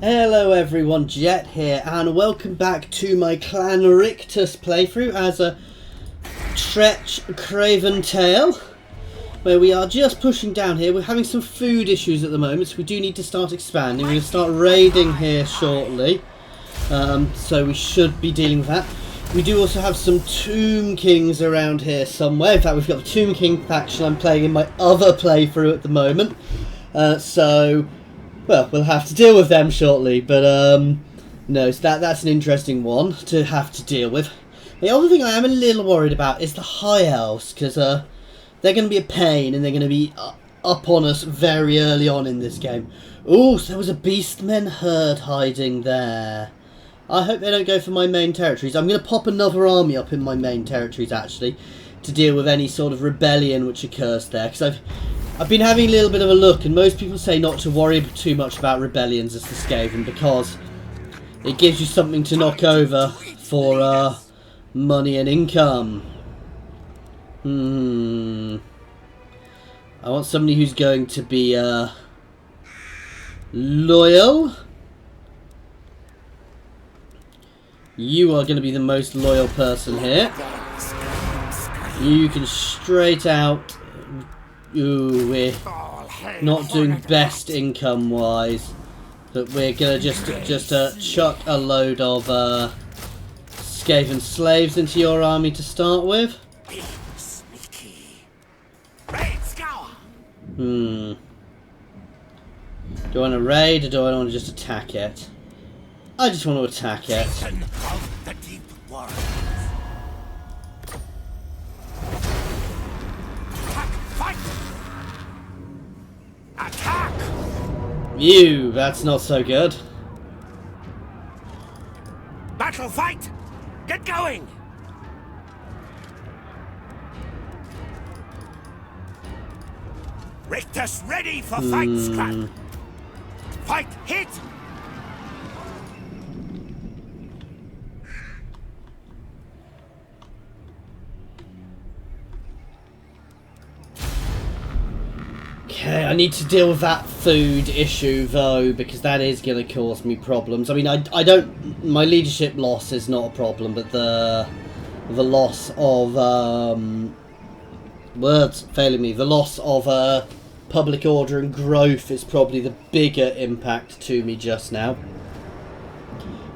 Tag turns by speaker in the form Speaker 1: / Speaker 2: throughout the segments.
Speaker 1: Hello everyone, Jet here, and welcome back to my Clan Rictus playthrough as a Tretch Craventail, where we are just pushing down here. We're having some food issues at the moment, so we do need to start expanding. We're going to start raiding here shortly, so we should be dealing with that. We do also have some Tomb Kings around here somewhere. In fact, we've got the Tomb King faction I'm playing in my other playthrough at the moment, well, we'll have to deal with them shortly, but no, so that's an interesting one to have to deal with. The other thing I am a little worried about is the High Elves, because they're going to be a pain, and they're going to be up on us very early on in this game. Ooh, so there was a Beastmen herd hiding there. I hope they don't go for my main territories. I'm going to pop another army up in my main territories, actually, to deal with any sort of rebellion which occurs there, because I've been having a little bit of a look, and most people say not to worry too much about rebellions as the Skaven, because it gives you something to knock over for money and income. I want somebody who's going to be loyal. You are going to be the most loyal person here. You can straight out... Ooh, we're not doing best income wise, but we're gonna just chuck a load of Skaven slaves into your army to start with. Do I want to raid or do I want to just attack it? I just want to attack it.
Speaker 2: Attack!
Speaker 1: Ew, that's not so good.
Speaker 2: Battle fight! Get going! Rictus ready for fight, scrap! Fight, hit!
Speaker 1: Okay, I need to deal with that food issue though, because that is going to cause me problems. I mean, I don't... My leadership loss is not a problem, but the loss of... words failing me. The loss of public order and growth is probably the bigger impact to me just now.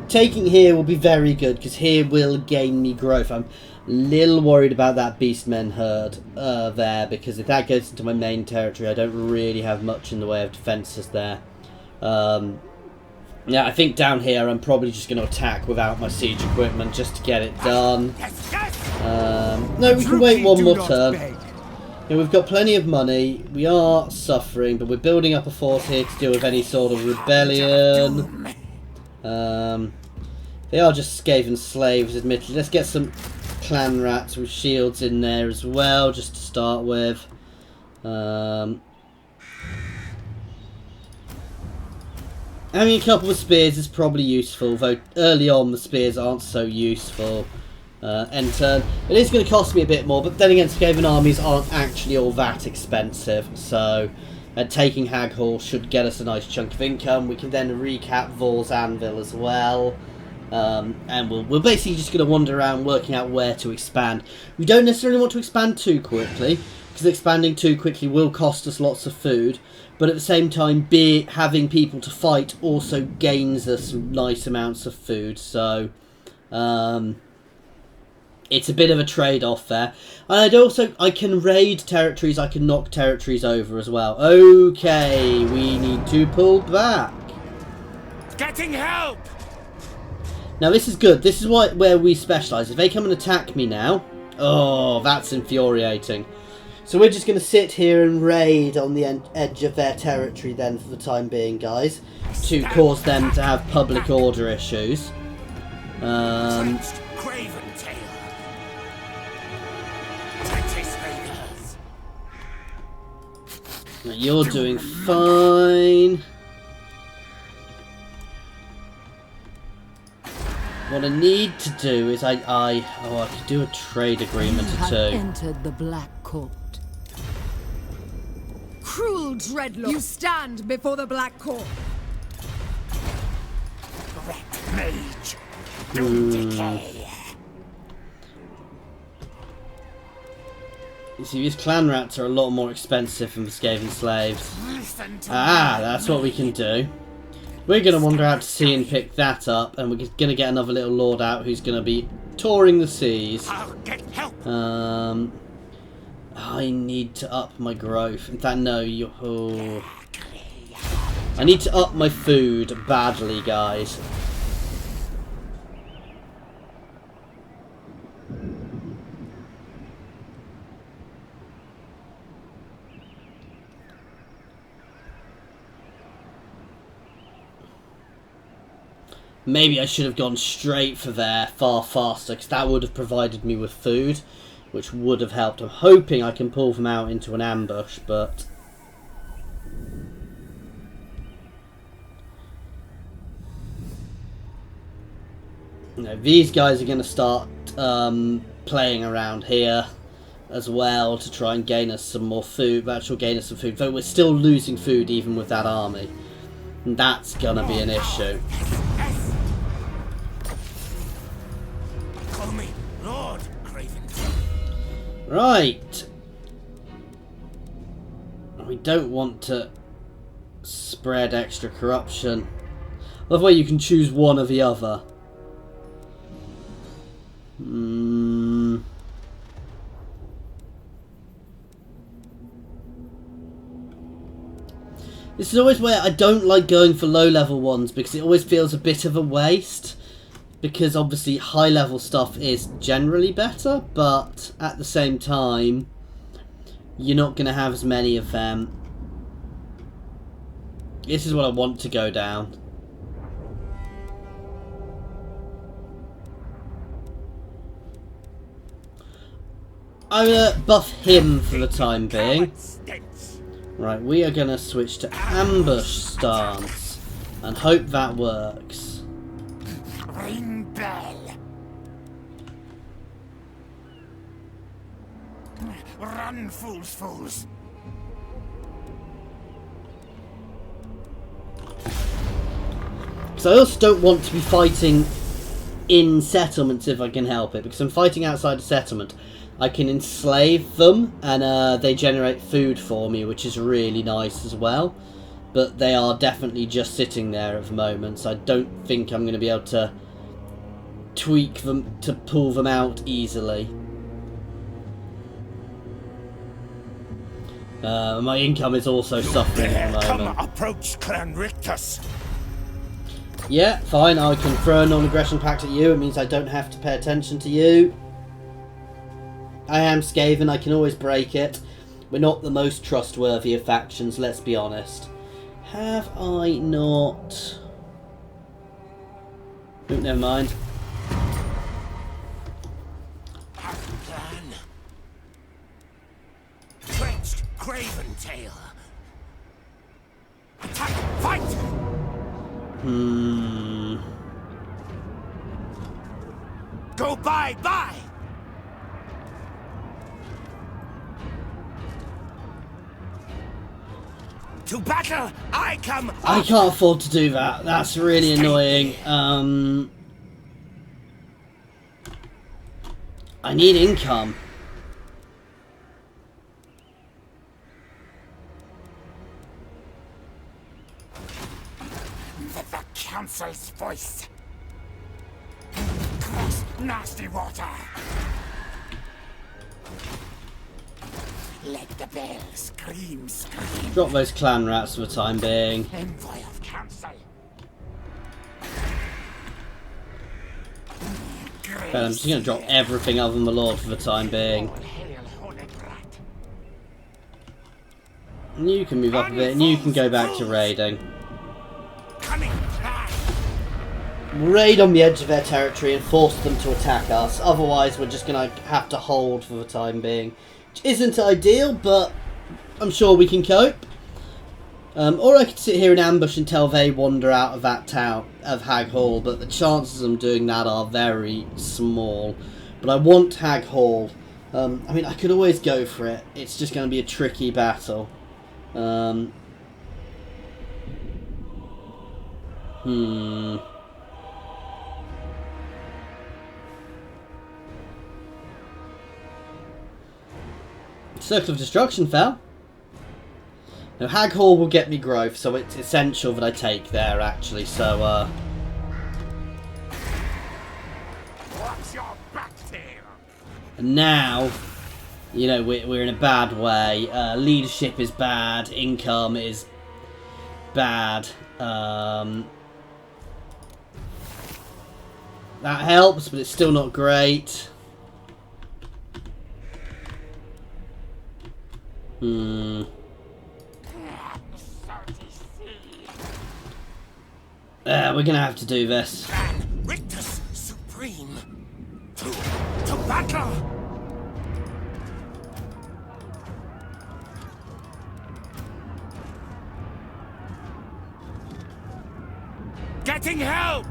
Speaker 1: Taking here will be very good, because here will gain me growth. I'm a little worried about that Beastmen herd there, because if that goes into my main territory, I don't really have much in the way of defences there. Yeah, I think down here I'm probably just going to attack without my siege equipment just to get it done. No, we can wait one more turn. Yeah, we've got plenty of money. We are suffering, but we're building up a force here to deal with any sort of rebellion. They are just Skaven slaves, admittedly. Let's get some clan rats with shields in there as well, just to start with. Having a couple of spears is probably useful, though early on the spears aren't so useful. End turn. It is going to cost me a bit more, but then again, Skaven armies aren't actually all that expensive, so taking Hag Hall should get us a nice chunk of income. We can then recap Vor's Anvil as well. And we're basically just going to wander around working out where to expand. We don't necessarily want to expand too quickly, because expanding too quickly will cost us lots of food, but at the same time having people to fight also gains us nice amounts of food, so it's a bit of a trade-off there. And I can raid territories, I can knock territories over as well. Okay, we need to pull back.
Speaker 2: Getting help!
Speaker 1: Now this is good. This is where we specialise. If they come and attack me now... Oh, that's infuriating. So we're just going to sit here and raid on the edge of their territory then for the time being, guys. To cause them to have public order issues.
Speaker 2: Tretch Craventail. Texas Raiders.
Speaker 1: Now you're doing fine. What I need to do is I could do a trade agreement or two.
Speaker 3: Entered the Black Court. Cruel dreadlord, you stand before the Black Court.
Speaker 2: decay.
Speaker 1: You see, these clan rats are a lot more expensive than the Skaven slaves.
Speaker 2: Listen to
Speaker 1: That's what we can do. We're going to wander out to sea and pick that up, and we're going to get another little lord out who's going to be touring the seas.
Speaker 2: I'll get help.
Speaker 1: I need to up my growth. In fact, no, I need to up my food badly, guys. Maybe I should have gone straight for there far faster, because that would have provided me with food, which would have helped. I'm hoping I can pull them out into an ambush, but... No, these guys are going to start playing around here as well to try and gain us some more food, actually gain us some food, though we're still losing food even with that army. And that's going to be an issue.
Speaker 2: Call me Lord Craventail.
Speaker 1: Right. We don't want to spread extra corruption. By the way, you can choose one or the other. This is always where I don't like going for low level ones, because it always feels a bit of a waste. Because obviously high level stuff is generally better, but at the same time you're not going to have as many of them. This is what I want to go down. I'm going to buff him for the time being. Right, we are going to switch to ambush stance and hope that works.
Speaker 2: Ring bell. Run, fools, fools.
Speaker 1: So I also don't want to be fighting in settlements if I can help it, because I'm fighting outside a settlement. I can enslave them and they generate food for me, which is really nice as well. But they are definitely just sitting there at the moment, so I don't think I'm going to be able to tweak them to pull them out easily. My income is also suffering at the moment.
Speaker 2: Come approach Clan Rictus.
Speaker 1: Yeah, fine, I can throw a non-aggression pact at you. It means I don't have to pay attention to you. I am Skaven, I can always break it. We're not the most trustworthy of factions, let's be honest. Have I not... Oh, never mind.
Speaker 2: Plan. Tretch Craventail. Attack! Fight! Go bye! To battle, I come.
Speaker 1: I can't afford to do that. That's really annoying. I need income.
Speaker 2: The council's voice. Cross nasty water. Let the bell scream.
Speaker 1: Drop those clan rats for the time being.
Speaker 2: Envoy of council.
Speaker 1: But I'm just going to drop everything other than the Lord for the time being. And you can move up a bit, and you can go back to raiding. Raid on the edge of their territory and force them to attack us. Otherwise, we're just going to have to hold for the time being. Which isn't ideal, but I'm sure we can cope. Or I could sit here and ambush until they wander out of that town of Hag Hall, but the chances of them doing that are very small. But I want Hag Hall. I mean, I could always go for it. It's just going to be a tricky battle. Circle of Destruction fell. Now, Hag Hall will get me growth, so it's essential that I take there, actually, so,
Speaker 2: What's your back tail?
Speaker 1: And now, you know, we're in a bad way. Leadership is bad, income is bad. That helps, but it's still not great. We're gonna have to do this.
Speaker 2: And Rictus supreme. To battle! Getting help!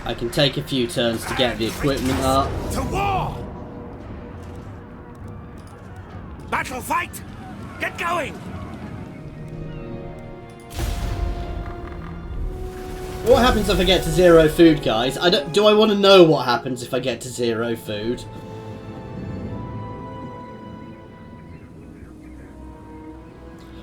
Speaker 1: I can take a few turns to get the equipment up.
Speaker 2: To war! Battle fight! Get going!
Speaker 1: What happens if I get to 0 food, guys? Do I want to know what happens if I get to 0 food?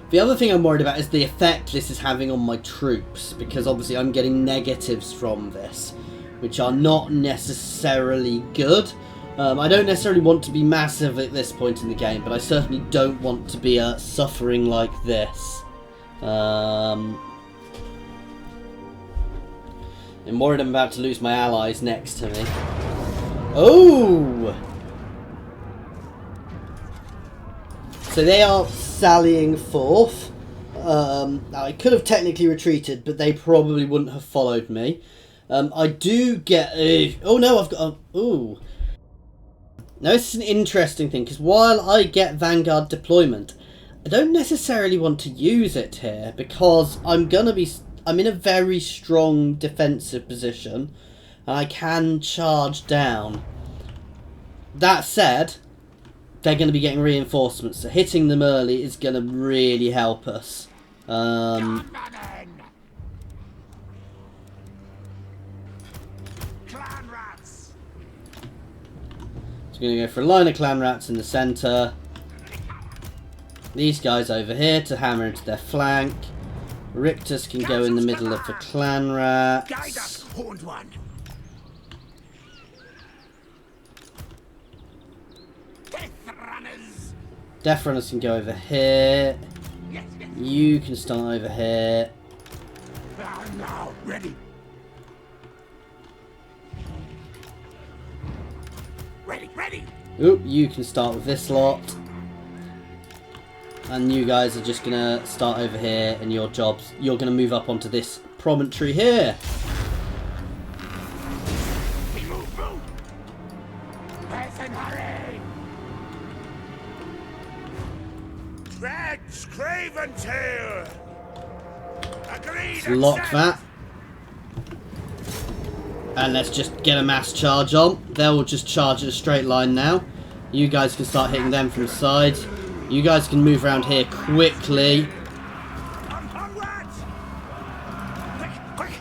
Speaker 1: The other thing I'm worried about is the effect this is having on my troops, because obviously I'm getting negatives from this, which are not necessarily good. I don't necessarily want to be massive at this point in the game, but I certainly don't want to be suffering like this. I'm worried I'm about to lose my allies next to me. Oh! So they are sallying forth. I could have technically retreated, but they probably wouldn't have followed me. I do get a... Oh no, I've got a... Ooh. Now this is an interesting thing, because while I get Vanguard deployment, I don't necessarily want to use it here, because I'm in a very strong defensive position, and I can charge down. That said, they're going to be getting reinforcements, so hitting them early is going to really help us. So we're going to go for a line of clan rats in the centre. These guys over here to hammer into their flank. Rictus can go in the middle of the clan rats. Death Runners can go over here. You can start over here.
Speaker 2: Now, ready. Ready.
Speaker 1: Oop, you can start with this lot. And you guys are just gonna start over here, and you're gonna move up onto this promontory here.
Speaker 2: Move. Press and hurry. Tretch Craventail. Agreed.
Speaker 1: Let's lock that. And let's just get a mass charge on. They'll just charge in a straight line now. You guys can start hitting them from the sides. You guys can move around here quickly.
Speaker 2: Quick.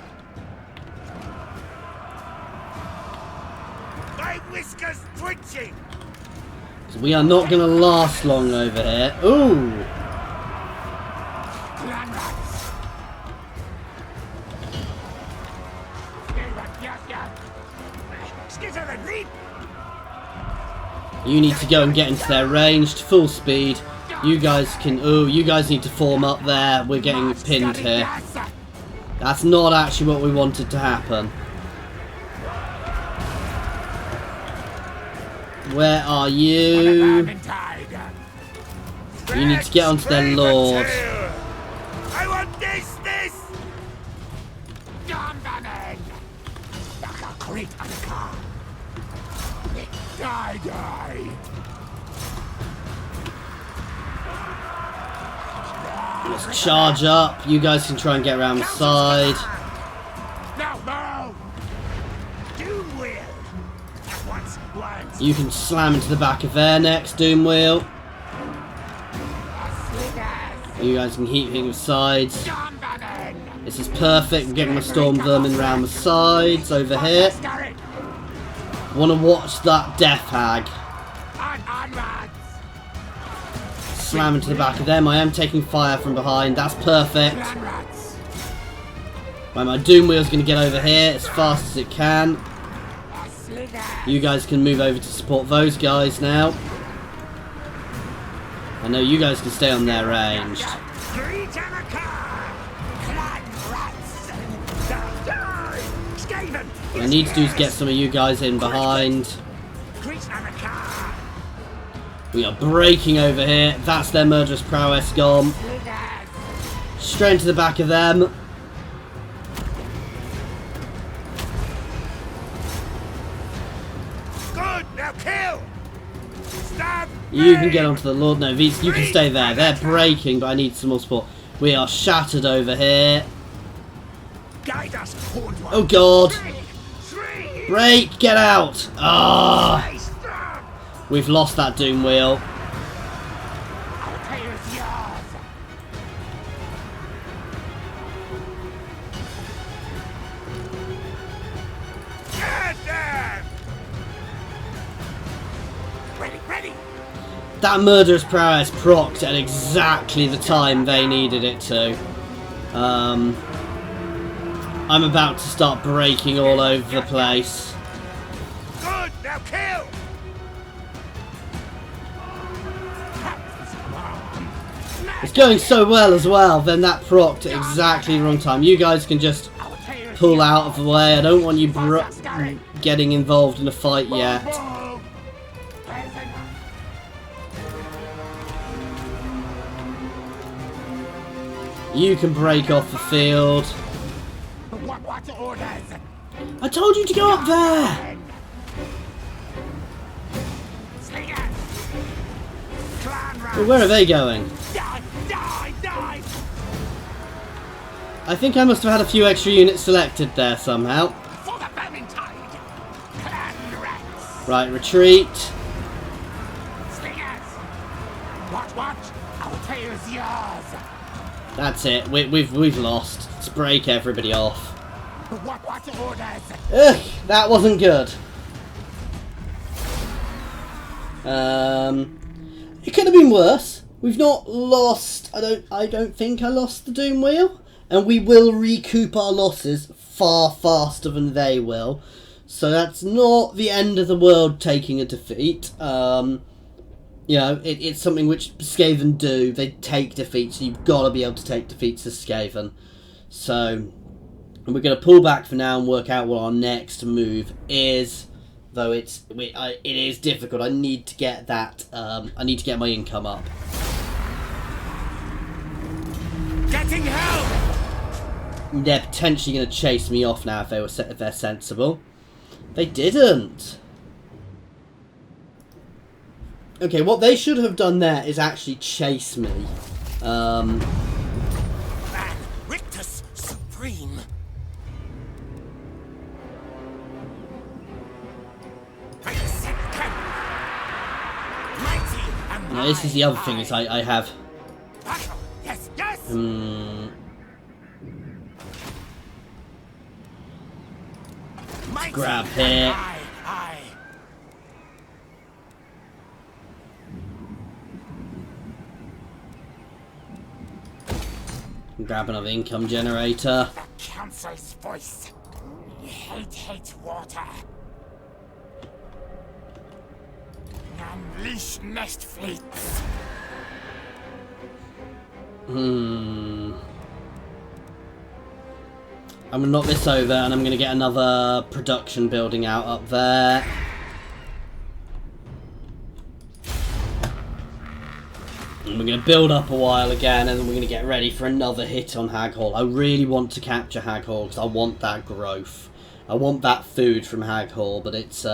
Speaker 2: My whiskers twitching.
Speaker 1: So we are not going to last long over here. Ooh! You need to go and get into their ranged, full speed. You guys can... Ooh, you guys need to form up there. We're getting pinned here. That's not actually what we wanted to happen. Where are you? You need to get onto their lord.
Speaker 2: I want this! Die!
Speaker 1: Let's charge up. You guys can try and get around the side.
Speaker 2: No!
Speaker 1: You can slam into the back of their next Doom Wheel. You guys can keep hitting the sides. This is perfect. We're getting my Storm Vermin around the sides over here. Want to watch that Death Hag. Slam into the back of them. I am taking fire from behind. That's perfect. Right, my Doom Wheel's going to get over here as fast as it can. You guys can move over to support those guys now. I know you guys can stay on their range. What I need to do is get some of you guys in behind. We are breaking over here. That's their murderous prowess gone. Straight into the back of them.
Speaker 2: Good, now kill. Stab.
Speaker 1: You can get onto the Lord. No, these you can stay there. They're breaking, but I need some more support. We are shattered over here.
Speaker 2: Guide us, horned one.
Speaker 1: Oh god.
Speaker 2: Three.
Speaker 1: Break, get out. Ah. We've lost that Doom Wheel.
Speaker 2: Our tail is yours. Get them. Ready.
Speaker 1: That murderous prowess procced at exactly the time they needed it to. I'm about to start breaking all over the place.
Speaker 2: Good, now kill.
Speaker 1: It's going so well as well, then that procced at exactly the wrong time. You guys can just pull out of the way. I don't want you getting involved in a fight yet. You can break off the field.
Speaker 2: What orders?
Speaker 1: I told you to go up there! Well, where are they going?
Speaker 2: Die!
Speaker 1: I think I must have had a few extra units selected there somehow.
Speaker 2: For the Vermintide! Clan rats!
Speaker 1: Right, retreat.
Speaker 2: Slingers! What? Our tail is yours!
Speaker 1: That's it. We've lost. Let's break everybody off.
Speaker 2: What orders?
Speaker 1: Ugh, that wasn't good. It could have been worse. We've not lost. I don't think I lost the Doom Wheel, and we will recoup our losses far faster than they will. So that's not the end of the world taking a defeat. You know, it's something which Skaven do. They take defeats. So you've got to be able to take defeats as Skaven. So we're going to pull back for now and work out what our next move is. Though it is difficult. I need to get that. I need to get my income up.
Speaker 2: Getting help!
Speaker 1: They're potentially going to chase me off now if they're sensible. They didn't. Okay, what they should have done there is actually chase me.
Speaker 2: Rictus supreme.
Speaker 1: Now, this is the other thing is I have.
Speaker 2: Yes.
Speaker 1: Grab here. Grab another income generator.
Speaker 2: The council's voice. Hate water. Unleash nest fleets.
Speaker 1: I'm going to knock this over and I'm going to get another production building out up there. And we're going to build up a while again and then we're going to get ready for another hit on Hag Hall. I really want to capture Hag Hall because I want that growth. I want that food from Hag Hall, but it's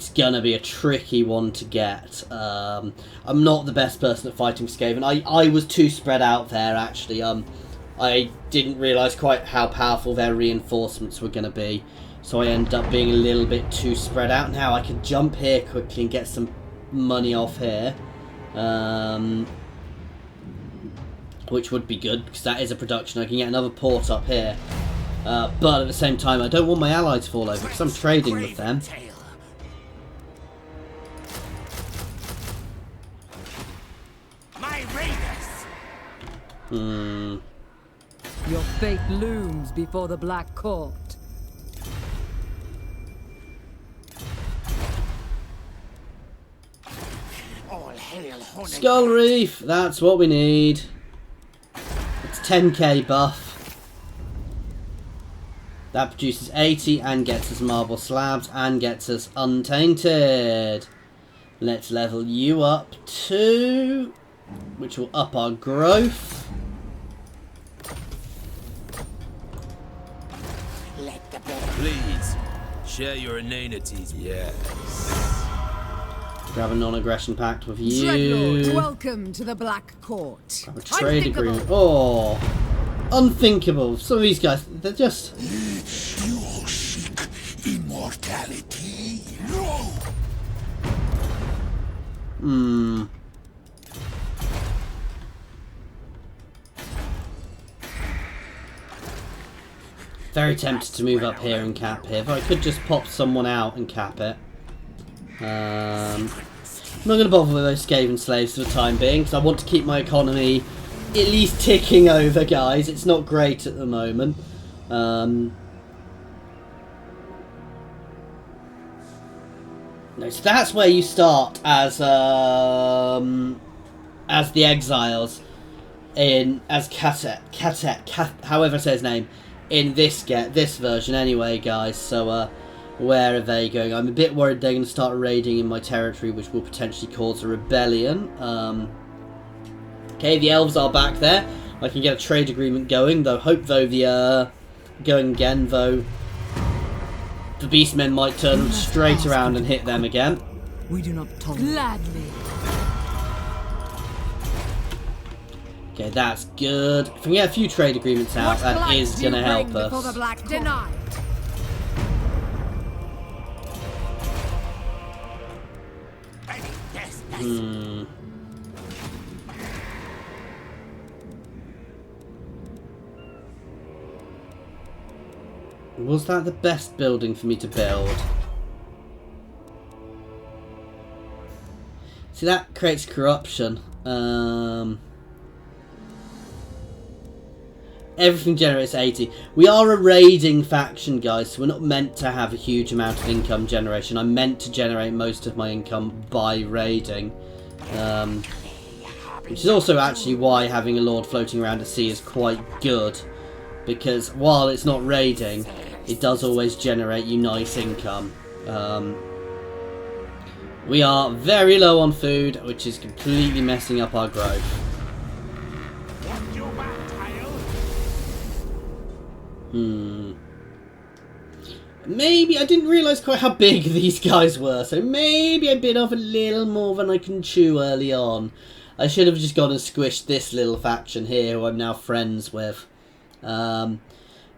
Speaker 1: going to be a tricky one to get. I'm not the best person at fighting Skaven. I was too spread out there, actually. I didn't realise quite how powerful their reinforcements were going to be. So I ended up being a little bit too spread out. Now I can jump here quickly and get some money off here. Which would be good, because that is a production. I can get another port up here. But at the same time, I don't want my allies to fall over, because I'm trading with them.
Speaker 3: Your fate looms before the Black Court.
Speaker 2: All hail Honig.
Speaker 1: Skull Reef, that's what we need. It's 10k buff. That produces 80 and gets us marble slabs and gets us untainted. Let's level you up too, which will up our growth.
Speaker 2: Let the
Speaker 4: Please, share your inanities. Yes.
Speaker 1: Grab a non-aggression pact with
Speaker 3: Dreadlord,
Speaker 1: you.
Speaker 3: welcome to the Black Court.
Speaker 1: Grab a trade agreement. Oh, unthinkable. Some of these guys, they're just...
Speaker 2: You all seek immortality? No!
Speaker 1: Very tempted to move up here and cap here. If I could just pop someone out and cap it. I'm not going to bother with those Skaven slaves for the time being, because I want to keep my economy at least ticking over, guys. It's not great at the moment. No, so that's where you start as the exiles as Katet, however I say his name, in this version anyway, guys. So where are they going? I'm a bit worried they're going to start raiding in my territory, which will potentially cause a rebellion. Okay, the elves are back there. I can get a trade agreement going, though. Going again, though. The beastmen might turn straight around and hit them again.
Speaker 3: We do not tolerate. Gladly.
Speaker 1: Okay, that's good. If we can get a few trade agreements out, that is going to help us.
Speaker 3: Denied.
Speaker 1: Was that the best building for me to build? See, that creates corruption. Everything generates 80. We are a raiding faction, guys, so we're not meant to have a huge amount of income generation. I'm meant to generate most of my income by raiding. Which is also actually why having a lord floating around at sea is quite good. Because while it's not raiding, it does always generate you nice income. We are very low on food, which is completely messing up our growth. Maybe I didn't realise quite how big these guys were, so maybe I bit off a little more than I can chew early on. I should have just gone and squished this little faction here, who I'm now friends with.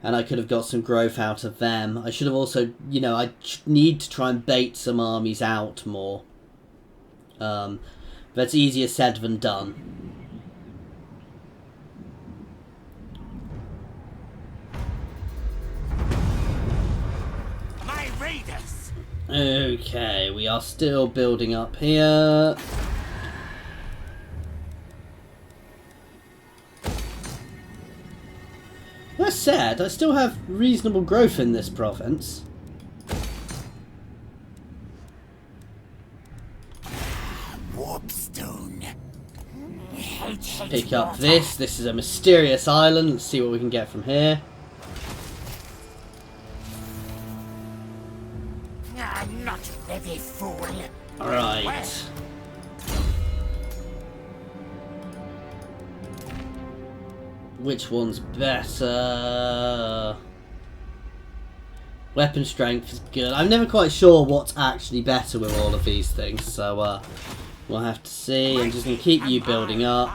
Speaker 1: And I could have got some growth out of them. I should have also, you know, I need to try and bait some armies out more. That's easier said than done.
Speaker 2: My raiders.
Speaker 1: Okay, we are still building up here. That said, I still have reasonable growth in this province.
Speaker 2: Warpstone.
Speaker 1: Pick up this. This is a mysterious island. Let's see what we can get from here.
Speaker 2: I'm not ready, fool.
Speaker 1: Alright. Which one's better? Weapon strength is good. I'm never quite sure what's actually better with all of these things, so we'll have to see. I'm just going to keep you building up.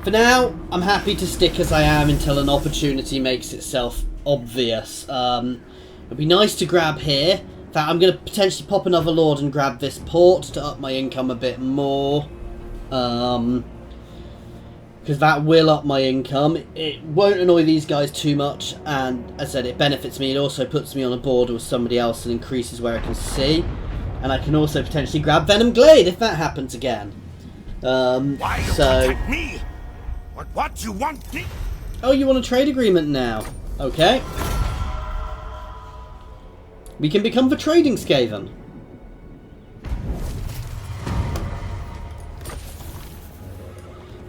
Speaker 1: For now, I'm happy to stick as I am until an opportunity makes itself obvious. It'd be nice to grab here. In fact, I'm going to potentially pop another lord and grab this port to up my income a bit more. Because that will up my income. It won't annoy these guys too much, and as I said, it benefits me. It also puts me on a border with somebody else and increases where I can see. And I can also potentially grab Venom Glade if that happens again.
Speaker 2: Why you contact me? What you want me?
Speaker 1: Oh, you want a trade agreement now? Okay. We can become the trading Skaven.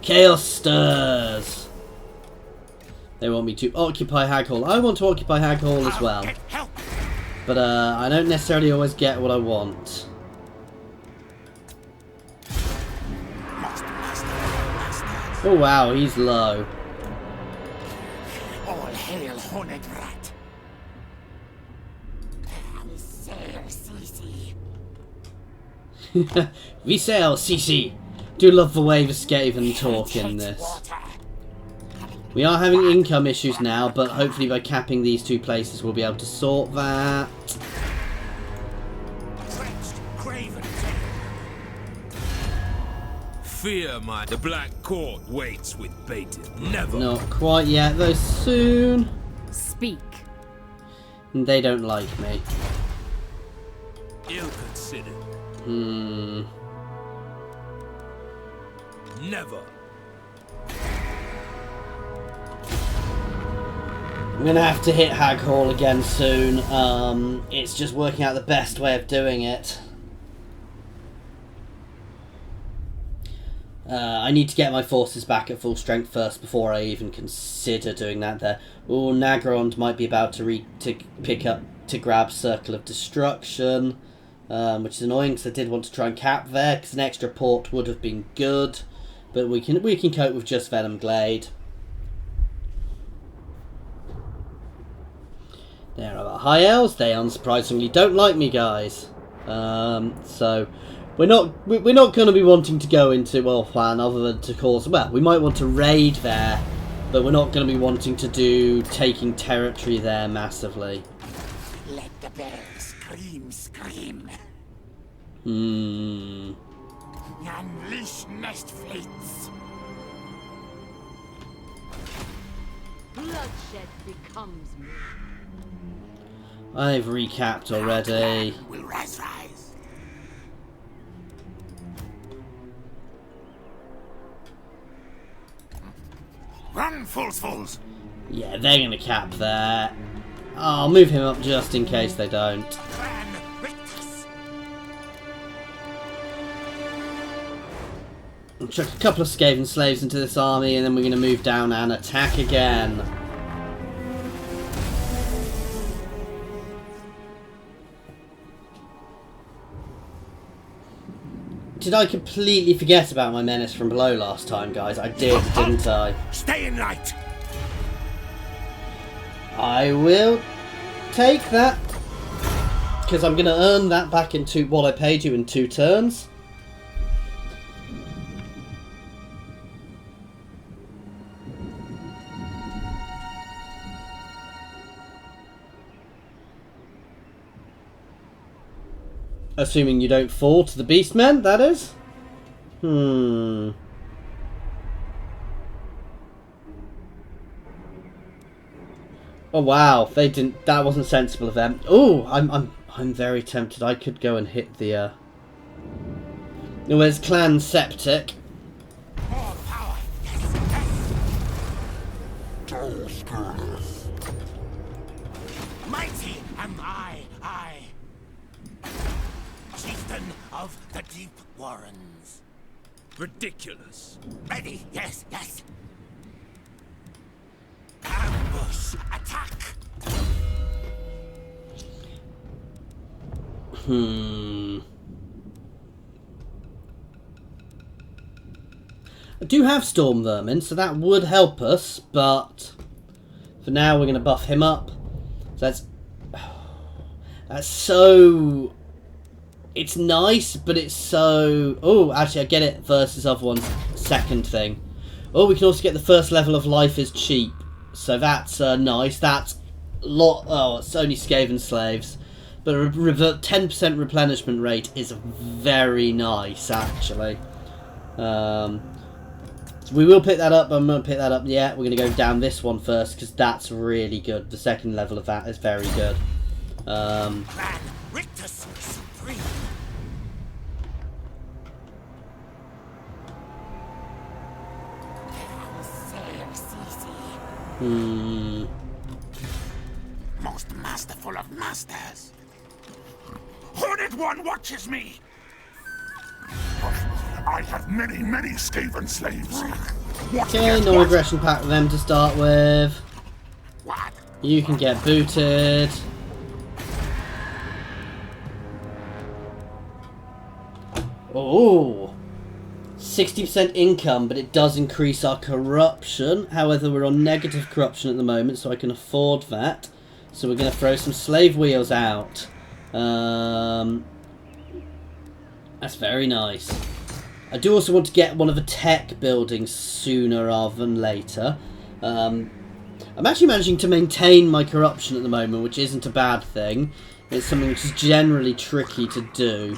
Speaker 1: Chaos stirs. They want me to occupy Hag Hall. I want to occupy Hag Hall as well. But I don't necessarily always get what I want. Oh wow, he's low.
Speaker 2: All hail Hornet Rat.
Speaker 1: We sail, CC. Do love the way the Skaven talk in this. We are having income issues now, but hopefully by capping these two places we'll be able to sort that.
Speaker 2: Tretch Craventail.
Speaker 4: Fear my... The Black Court waits with bated. Never.
Speaker 1: Not quite yet, though soon.
Speaker 3: Speak.
Speaker 1: They don't like me.
Speaker 4: Ill-considered. Never.
Speaker 1: I'm gonna have to hit Hag Hall again soon. It's just working out the best way of doing it. I need to get my forces back at full strength first before I even consider doing that there. Oh, Nagrond might be about to grab Circle of Destruction, which is annoying because I did want to try and cap there because an extra port would have been good, but we can cope with just Venom Glade. There are High Elves. They unsurprisingly don't like me, guys. So we're not going to be wanting to go into plan other than to cause. Well, we might want to raid there, but we're not going to be wanting to do taking territory there massively.
Speaker 2: Let the bears scream. Unleash nest fleets.
Speaker 3: Bloodshed becomes me.
Speaker 1: I've recapped already.
Speaker 2: Will rise. Run, fools!
Speaker 1: Yeah, they're going to cap there. I'll move him up just in case they don't.
Speaker 2: Clan Rictus.
Speaker 1: I'll chuck a couple of Skaven slaves into this army and then we're going to move down and attack again. Did I completely forget about my menace from below last time, guys? I did, didn't I?
Speaker 2: Stay in light.
Speaker 1: I will take that. Because I'm going to earn that back into what I paid you in 2 turns. Assuming you don't fall to the Beastmen, that is. Oh wow, they didn't. That wasn't sensible of them. Oh, I'm very tempted. I could go and hit the. Oh, there's Clan Septic.
Speaker 2: More power. Yes. Mighty am I. Chieftain of the Deep Warrens.
Speaker 4: Ridiculous.
Speaker 2: Ready? Yes. Ambush. Attack.
Speaker 1: I do have Storm Vermin, so that would help us, but for now we're going to buff him up. So that's so... It's nice, but it's so... Oh, actually, I get it versus other one's second thing. Oh, we can also get the first level of Life is Cheap. So that's nice. That's Oh, it's only Skaven slaves. But a 10% replenishment rate is very nice, actually. So we will pick that up. I'm going to pick that up yet. We're going to go down this one first, because that's really good. The second level of that is very good.
Speaker 2: Clan Rictus Supreme. Most masterful of masters. Horned One watches me. I have many, many Skaven slaves.
Speaker 1: Okay, no aggression pack with them to start with.
Speaker 2: What?
Speaker 1: You can get booted. Oh, 60% income, but it does increase our corruption. However, we're on negative corruption at the moment, so I can afford that. So we're going to throw some slave wheels out. That's very nice. I do also want to get one of the tech buildings sooner rather than later. I'm actually managing to maintain my corruption at the moment, which isn't a bad thing. It's something which is generally tricky to do.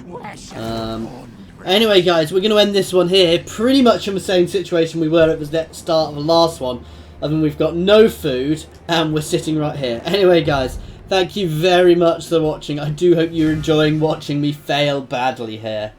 Speaker 1: Anyway, guys, we're going to end this one here. Pretty much in the same situation we were at the start of the last one. I mean, we've got no food, and we're sitting right here. Anyway, guys, thank you very much for watching. I do hope you're enjoying watching me fail badly here.